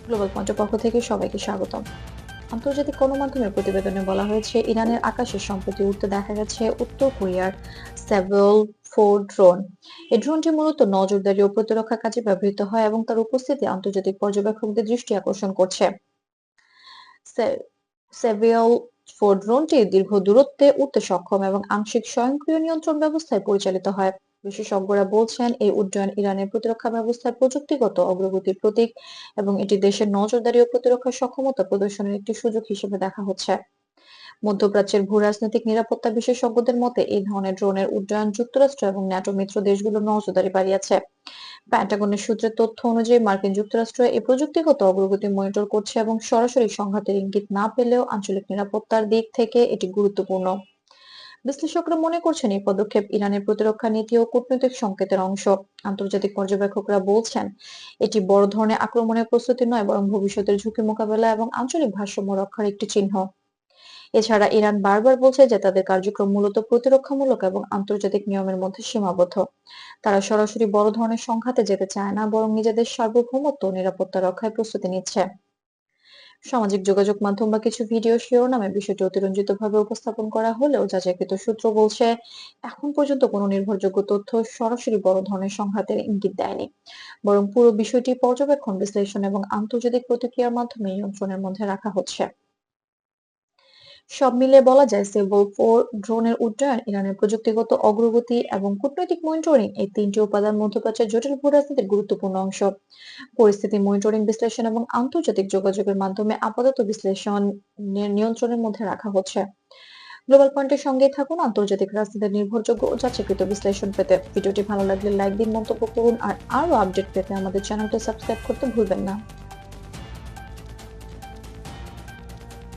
Global পয়েন্টের পক্ষ থেকে সবাইকে স্বাগতম। আন্তর্জাতিক গণমাধ্যমের প্রতিবেদনে বলা হয়েছে, ইরানের আকাশে সম্প্রতি উড়তে দেখা গেছে উত্তর কোরিয়ার সেভেল 4 ড্রোন। এই ড্রোনটি মূলত নজরদারি ও প্রতিরক্ষা কাজে ব্যবহৃত হয় এবং তার উপস্থিতি আন্তর্জাতিক পর্যবেক্ষকদের দৃষ্টি আকর্ষণ করছে। সে- সেভিয়াল 4 ড্রোনটি দীর্ঘ দূরত্বে উড়তে সক্ষম এবং আংশিক স্বয়ংক্রিয় নিয়ন্ত্রণ ব্যবস্থায় পরিচালিত হয়। বিশেষজ্ঞরা বলছেন, এই উড্ডয়ন ইরানের প্রতিরক্ষা ব্যবস্থার প্রযুক্তিগত অগ্রগতির প্রতীক এবং এটি দেশের নজরদারি ও প্রতিরক্ষা সক্ষমতা প্রদর্শনের একটি সুযোগ হিসেবে দেখা হচ্ছে। মধ্যপ্রাচ্যের ভূরাজনৈতিক নিরাপত্তা বিশেষজ্ঞদের মতে, এই ধরনের ড্রোনের উড্ডয়ন যুক্তরাষ্ট্র এবং ন্যাটো মিত্র দেশগুলোর নজরদারি বাড়িয়েছে। পেন্টাগনের সূত্রের তথ্য অনুযায়ী, মার্কিন যুক্তরাষ্ট্র এই প্রযুক্তিগত অগ্রগতি মনিটর করছে এবং সরাসরি সংঘাতের ইঙ্গিত না পেলেও আঞ্চলিক নিরাপত্তার দিক থেকে এটি গুরুত্বপূর্ণ। বিশ্লেষকরা মনে করছেন, এই পদক্ষেপ ইরানের প্রতিরক্ষা নীতি ও কূটনৈতিক সংকেতের অংশ। আন্তর্জাতিক পর্যবেক্ষকরা বলছেন, এটি বড় ধরনের আক্রমণের প্রস্তুতি নয়, বরং ভবিষ্যতের ঝুঁকি মোকাবেলা এবং আঞ্চলিক ভারসাম্য রক্ষার একটি চিহ্ন। এছাড়া ইরান বারবার বলছে যে তাদের কার্যক্রম মূলত প্রতিরক্ষামূলক এবং আন্তর্জাতিক নিয়মের মধ্যে সীমাবদ্ধ। তারা সরাসরি বড় ধরনের সংঘাতে যেতে চায় না, বরং নিজেদের সার্বভৌমত্ব ও নিরাপত্তা রক্ষায় প্রস্তুতি নিচ্ছে। সামাজিক যোগাযোগ মাধ্যম বা কিছু ভিডিও শিরোনামে বিষয়টি অতিরঞ্জিতভাবে উপস্থাপন করা হলেও যাচাইকৃত সূত্র বলছে, এখন পর্যন্ত কোনো নির্ভরযোগ্য তথ্য সরাসরি বড় ধরনের সংঘাতের ইঙ্গিত দেয়নি, বরং পুরো বিষয়টি পর্যবেক্ষণ, বিশ্লেষণ এবং আন্তর্জাতিক প্রতিক্রিয়ার মাধ্যমে নিয়ন্ত্রণের মধ্যে রাখা হচ্ছে। সব মিলিয়ে বলা যায়, সেভেল 4 ড্রোনের উড্ডয়ন ইরানের প্রযুক্তিগত অগ্রগতি এবং কূটনৈতিক মনিটরিং, এই তিনটি উপাদান মধ্যপ্রাচ্যের জটিল ভূরাজনীতির গুরুত্বপূর্ণ অংশ। পরিস্থিতি মনিটরিং, বিশ্লেষণ এবং আন্তর্জাতিক যোগাযোগের মাধ্যমে আপাতত বিশ্লেষণ নিয়ন্ত্রণের মধ্যে রাখা হচ্ছে। গ্লোবাল পয়েন্টের সঙ্গেই থাকুন আন্তর্জাতিক রাজনীতির নির্ভরযোগ্য ও যাচাইকৃত বিশ্লেষণ পেতে। ভিডিওটি ভালো লাগলে লাইক দিন, মন্তব্য করুন আর আরো আপডেট পেতে আমাদের চ্যানেলটি সাবস্ক্রাইব করতে ভুলবেন না।